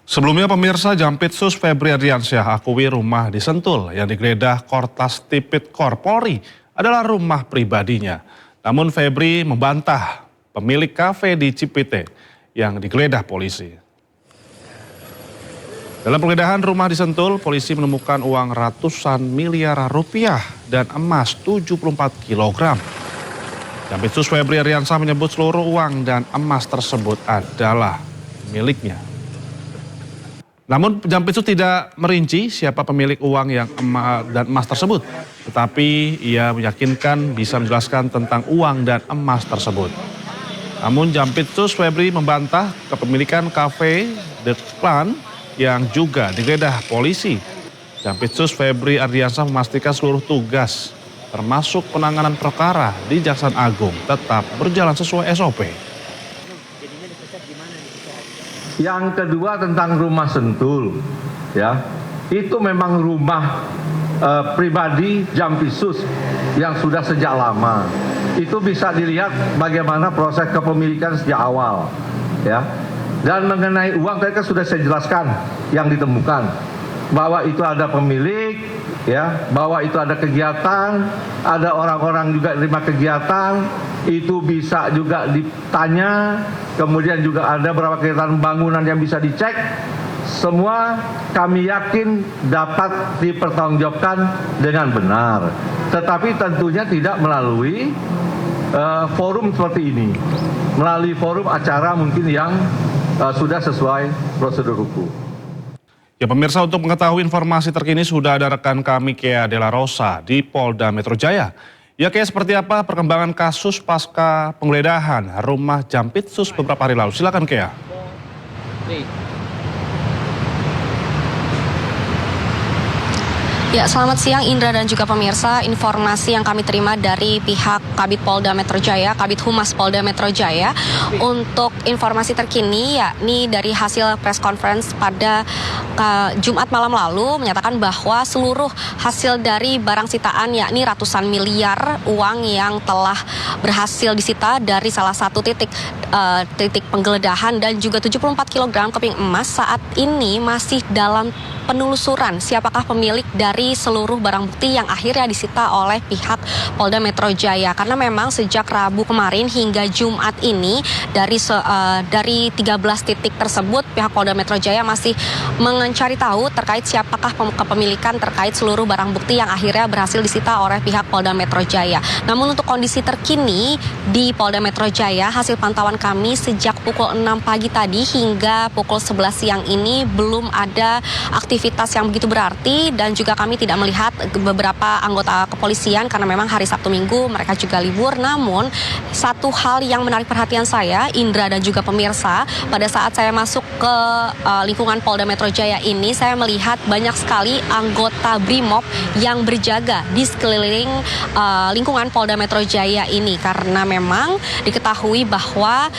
Sebelumnya pemirsa, Jampitsus Febri Ardiansyah akui rumah di Sentul yang digeledah Kortas Tipikor Polri adalah rumah pribadinya. Namun Febri membantah pemilik kafe di Cipete yang digeledah polisi. Dalam penggeledahan rumah di Sentul, polisi menemukan uang ratusan miliar rupiah dan emas 74 kg. Jampitsus Febri Ardiansyah menyebut seluruh uang dan emas tersebut adalah miliknya. Namun Jampitsus tidak merinci siapa pemilik uang yang dan emas tersebut. Tetapi ia meyakinkan bisa menjelaskan tentang uang dan emas tersebut. Namun Jampitsus Febri membantah kepemilikan kafe The Clan yang juga digeledah polisi. Jampitsus Febri Ardiansyah memastikan seluruh tugas termasuk penanganan perkara di Jaksa Agung tetap berjalan sesuai SOP. Yang kedua tentang rumah Sentul, ya, itu memang rumah pribadi Jampitsus yang sudah sejak lama. Itu bisa dilihat bagaimana proses kepemilikan sejak awal, ya. Dan mengenai uang tadi kan sudah saya jelaskan yang ditemukan, bahwa itu ada pemilik, ya, bahwa itu ada kegiatan, ada orang-orang juga terima kegiatan, itu bisa juga ditanya, kemudian juga ada beberapa kegiatan bangunan yang bisa dicek. Semua kami yakin dapat dipertanggungjawabkan dengan benar, tetapi tentunya tidak melalui forum seperti ini, melalui forum acara mungkin yang sudah sesuai prosedur hukum. Ya pemirsa, untuk mengetahui informasi terkini sudah ada rekan kami Kea Dela Rosa di Polda Metro Jaya. Ya Kea, seperti apa perkembangan kasus pasca penggeledahan rumah Jampitsus beberapa hari lalu? Silakan Kea. Ya, selamat siang Indra dan juga pemirsa. Informasi yang kami terima dari pihak Kabid Polda Metro Jaya, Kabid Humas Polda Metro Jaya, untuk informasi terkini yakni dari hasil press conference pada Jumat malam lalu menyatakan bahwa seluruh hasil dari barang sitaan yakni ratusan miliar uang yang telah berhasil disita dari salah satu titik penggeledahan dan juga 74 kg keping emas saat ini masih dalam penelusuran siapakah pemilik dari seluruh barang bukti yang akhirnya disita oleh pihak Polda Metro Jaya, karena memang sejak Rabu kemarin hingga Jumat ini dari 13 titik tersebut pihak Polda Metro Jaya masih mencari tahu terkait siapakah kepemilikan terkait seluruh barang bukti yang akhirnya berhasil disita oleh pihak Polda Metro Jaya. Namun untuk kondisi terkini di Polda Metro Jaya, hasil pantauan kami sejak pukul 6 pagi tadi hingga pukul 11 siang ini belum ada aktivitas yang begitu berarti, dan juga kami tidak melihat beberapa anggota kepolisian karena memang hari Sabtu Minggu mereka juga libur. Namun satu hal yang menarik perhatian saya, Indra dan juga pemirsa, pada saat saya masuk ke lingkungan Polda Metro Jaya ini, saya melihat banyak sekali anggota BRIMOB yang berjaga di sekeliling lingkungan Polda Metro Jaya ini, karena memang diketahui bahwa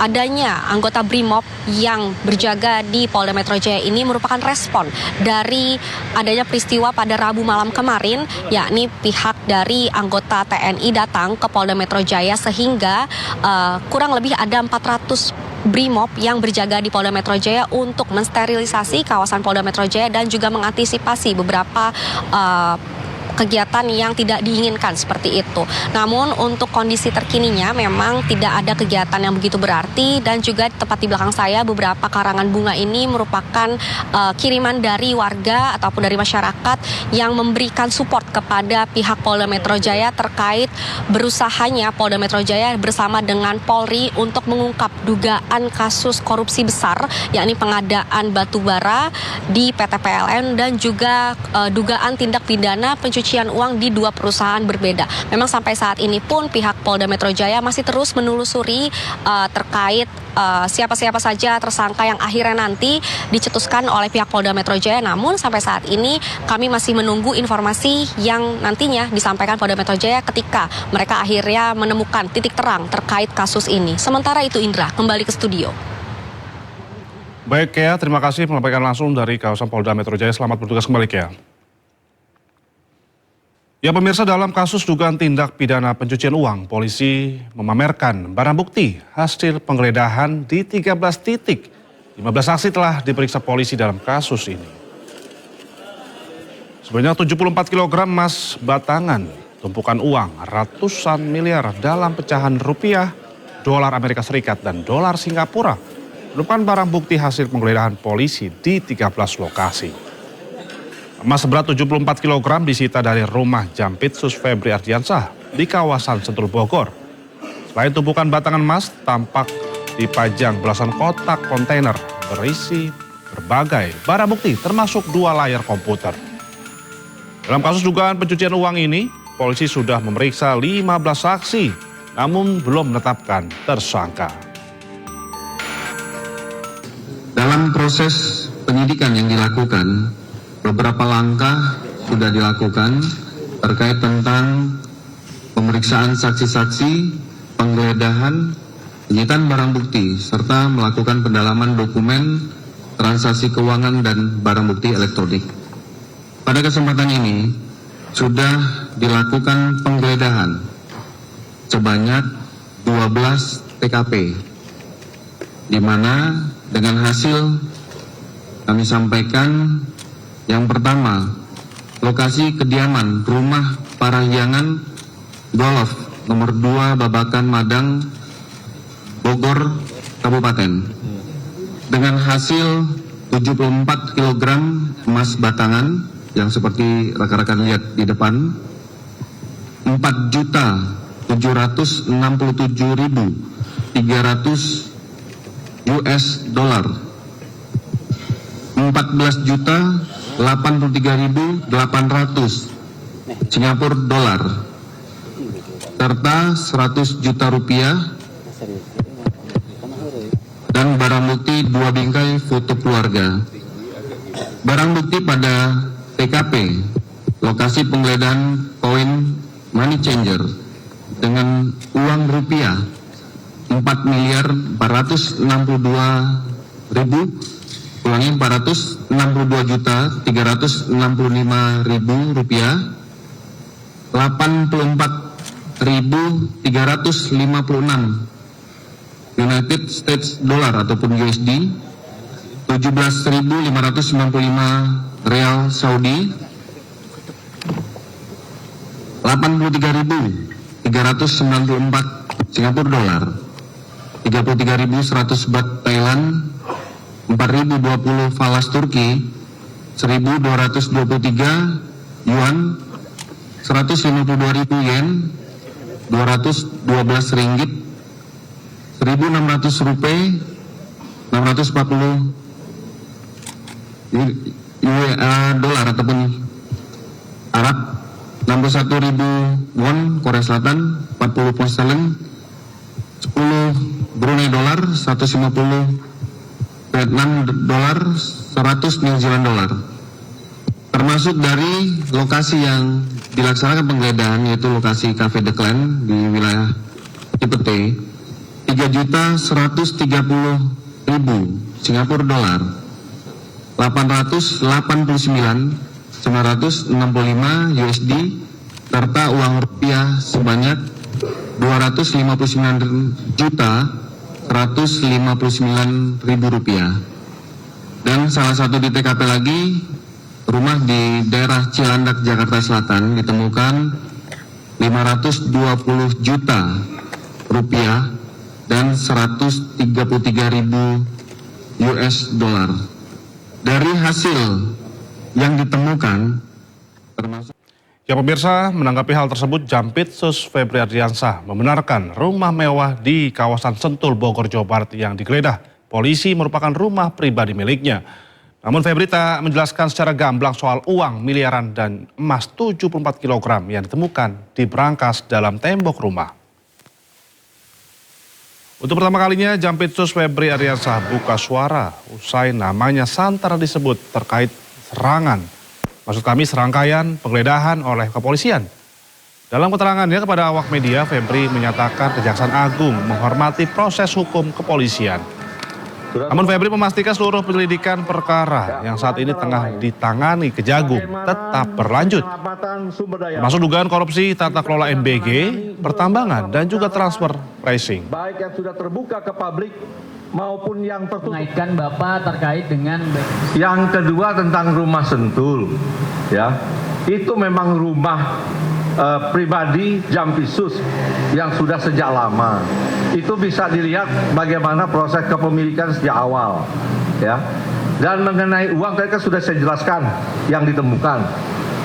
adanya anggota BRIMOB yang berjaga di Polda Metro Jaya ini merupakan respon dari adanya peristiwa pada Rabu malam kemarin, yakni pihak dari anggota TNI datang ke Polda Metro Jaya sehingga kurang lebih ada 400 BRIMOB yang berjaga di Polda Metro Jaya untuk mensterilisasi kawasan Polda Metro Jaya dan juga mengantisipasi beberapa kegiatan yang tidak diinginkan seperti itu. Namun untuk kondisi terkininya memang tidak ada kegiatan yang begitu berarti, dan juga tepat di belakang saya beberapa karangan bunga ini merupakan kiriman dari warga ataupun dari masyarakat yang memberikan support kepada pihak Polda Metro Jaya terkait berusahanya Polda Metro Jaya bersama dengan Polri untuk mengungkap dugaan kasus korupsi besar yakni pengadaan batu bara di PT PLN dan juga dugaan tindak pidana pencucian uang di dua perusahaan berbeda. Memang sampai saat ini pun pihak Polda Metro Jaya masih terus menelusuri terkait siapa-siapa saja tersangka yang akhirnya nanti dicetuskan oleh pihak Polda Metro Jaya. Namun sampai saat ini kami masih menunggu informasi yang nantinya disampaikan Polda Metro Jaya ketika mereka akhirnya menemukan titik terang terkait kasus ini. Sementara itu Indra, kembali ke studio. Baik Kea, terima kasih melaporkan langsung dari kawasan Polda Metro Jaya. Selamat bertugas kembali Kea. Ya pemirsa, dalam kasus dugaan tindak pidana pencucian uang, polisi memamerkan barang bukti hasil penggeledahan di 13 titik 15 saksi telah diperiksa polisi dalam kasus ini. Sebanyak 74 kg emas batangan, tumpukan uang ratusan miliar dalam pecahan rupiah, dolar Amerika Serikat, dan dolar Singapura merupakan barang bukti hasil penggeledahan polisi di 13 lokasi. Emas seberat 74 kg disita dari rumah Jampitsus Febri Ardiansyah di kawasan Sentul Bogor. Selain tumpukan batangan emas, tampak dipajang belasan kotak kontainer berisi berbagai barang bukti termasuk 2 layar komputer. Dalam kasus dugaan pencucian uang ini, polisi sudah memeriksa 15 saksi namun belum menetapkan tersangka. Dalam proses penyidikan yang dilakukan, beberapa langkah sudah dilakukan terkait tentang pemeriksaan saksi-saksi, penggeledahan, penyitaan barang bukti, serta melakukan pendalaman dokumen, transaksi keuangan, dan barang bukti elektronik. Pada kesempatan ini, sudah dilakukan penggeledahan sebanyak 12 TKP, di mana dengan hasil kami sampaikan yang pertama, lokasi kediaman rumah Parahyangan Golf nomor 2 Babakan Madang, Bogor, Kabupaten, dengan hasil 74 kg emas batangan yang seperti rekan-rekan lihat di depan, 4.767.300 US dollar, 14.083.800 Singapura dolar, serta 100 juta rupiah, dan barang bukti 2 bingkai foto keluarga. Barang bukti pada TKP, lokasi penggeledahan koin money changer dengan uang rupiah 4.462.365.000 rupiah, 84.356 United States dollar ataupun USD, 17.595 real Saudi, 83.394 Singapura dolar, 33.100 baht Thailand, 4.020 falas Turki, 1.223 yuan, 152.000 yen, 212 ringgit, 1.600 rupiah, 640 dolar ataupun Arab, 61.000 won Korea Selatan, 40 pound sterling, 10 Brunei dolar, 150 Vietnam dolar, 100 New Zealand dolar. Termasuk dari lokasi yang dilaksanakan penggeledahan, yaitu lokasi Cafe The Clan di wilayah Cipete, 3.130.000 Singapura dolar, 889.965 USD, serta uang rupiah sebanyak 259.159.000 rupiah. Dan salah satu di TKP lagi, rumah di daerah Cilandak, Jakarta Selatan, ditemukan 520 juta rupiah dan 133.000 US dollar. Dari hasil yang ditemukan, termasuk... Ya pemirsa, menanggapi hal tersebut, Jampitsus Febri Ardiansyah membenarkan rumah mewah di kawasan Sentul, Bogor, Jawa Barat yang digeledah polisi merupakan rumah pribadi miliknya. Namun Febri tak menjelaskan secara gamblang soal uang miliaran dan emas 74 kg yang ditemukan di berangkas dalam tembok rumah. Untuk pertama kalinya, Jampitsus Febri Ardiansyah buka suara usai namanya santer disebut terkait serangan. Maksud kami serangkaian penggeledahan oleh kepolisian. Dalam keterangannya kepada awak media, Febri menyatakan Kejaksaan Agung menghormati proses hukum kepolisian. Namun Febri memastikan seluruh penyelidikan perkara yang saat ini tengah ditangani Kejagung tetap berlanjut. Termasuk dugaan korupsi tata kelola MBG, pertambangan, dan juga transfer pricing. Baik yang sudah terbuka ke publik maupun yang tertutup. Mengaitkan Bapak terkait dengan Yang kedua tentang rumah Sentul, ya, itu memang rumah pribadi Jampisus yang sudah sejak lama. Itu bisa dilihat bagaimana proses kepemilikan sejak awal, ya. Dan mengenai uang tadi kan sudah saya jelaskan yang ditemukan,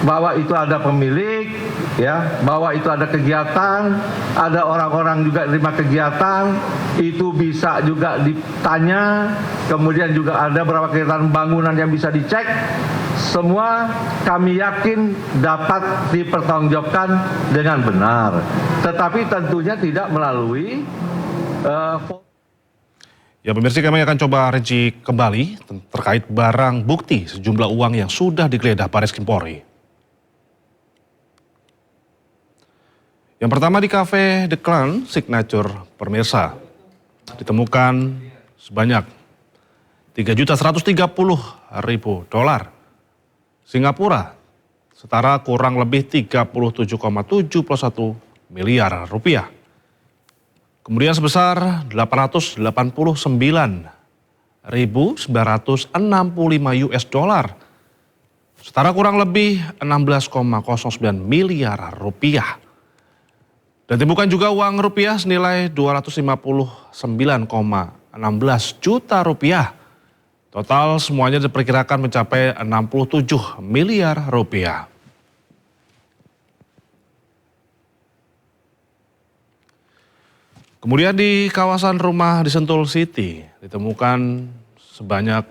bahwa itu ada pemilik, ya, bahwa itu ada kegiatan, ada orang-orang juga terima kegiatan, itu bisa juga ditanya, kemudian juga ada beberapa kegiatan bangunan yang bisa dicek. Semua kami yakin dapat dipertanggungjawabkan dengan benar, tetapi tentunya tidak melalui Ya pemirsa, kami akan coba rinci kembali terkait barang bukti sejumlah uang yang sudah digeledah Baris Krim Polri. Yang pertama di Cafe The Clan Signature, pemirsa, ditemukan sebanyak $3.130.000 Singapura, setara kurang lebih 37,71 miliar rupiah. Kemudian sebesar 889.965 US dollar, setara kurang lebih 16,09 miliar rupiah. Dan ditemukan juga uang rupiah senilai 259,16 juta rupiah. Total semuanya diperkirakan mencapai 67 miliar rupiah. Kemudian di kawasan rumah di Sentul City ditemukan sebanyak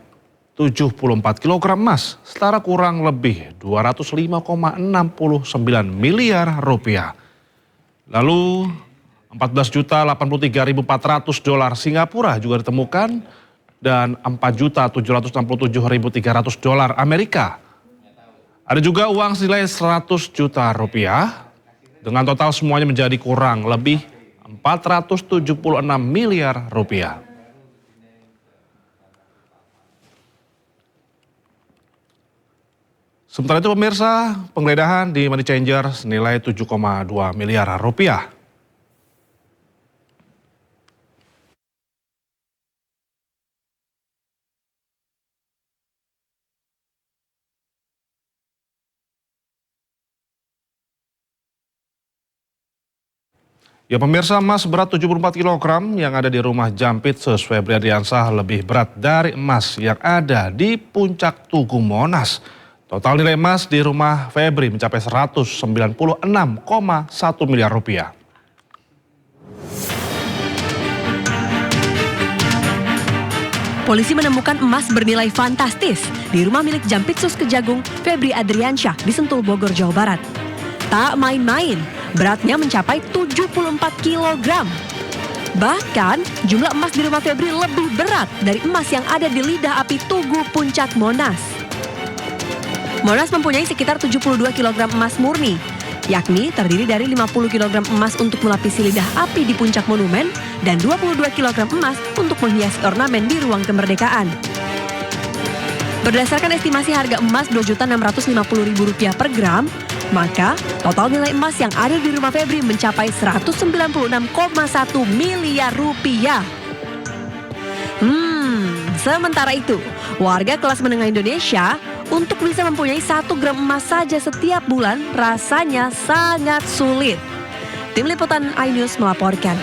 74 kg emas, setara kurang lebih 205,69 miliar rupiah. Lalu $14.083.400 Singapura juga ditemukan dan $4.767.300 Amerika. Ada juga uang senilai 100 juta rupiah, dengan total semuanya menjadi kurang lebih 476 miliar rupiah. Sementara itu pemirsa, penggeledahan di Money Changer senilai 7,2 miliar rupiah. Ya pemirsa, emas berat 74 kg yang ada di rumah Jampitsus Febri Adriansah lebih berat dari emas yang ada di Puncak Tugu Monas. Total nilai emas di rumah Febri mencapai 196,1 miliar rupiah. Polisi menemukan emas bernilai fantastis di rumah milik Jampitsus Kejagung Febri Adriansyah di Sentul, Bogor, Jawa Barat. Tak main-main, beratnya mencapai 74 kg. Bahkan jumlah emas di rumah Febri lebih berat dari emas yang ada di lidah api Tugu Puncak Monas. Monas mempunyai sekitar 72 kg emas murni, yakni terdiri dari 50 kg emas untuk melapisi lidah api di puncak monumen dan 22 kg emas untuk menghiasi ornamen di ruang kemerdekaan. Berdasarkan estimasi harga emas Rp2.650.000 per gram, maka total nilai emas yang ada di rumah Febri mencapai 196,1 miliar rupiah. Sementara itu, warga kelas menengah Indonesia untuk bisa mempunyai 1 gram emas saja setiap bulan rasanya sangat sulit. Tim Liputan iNews melaporkan.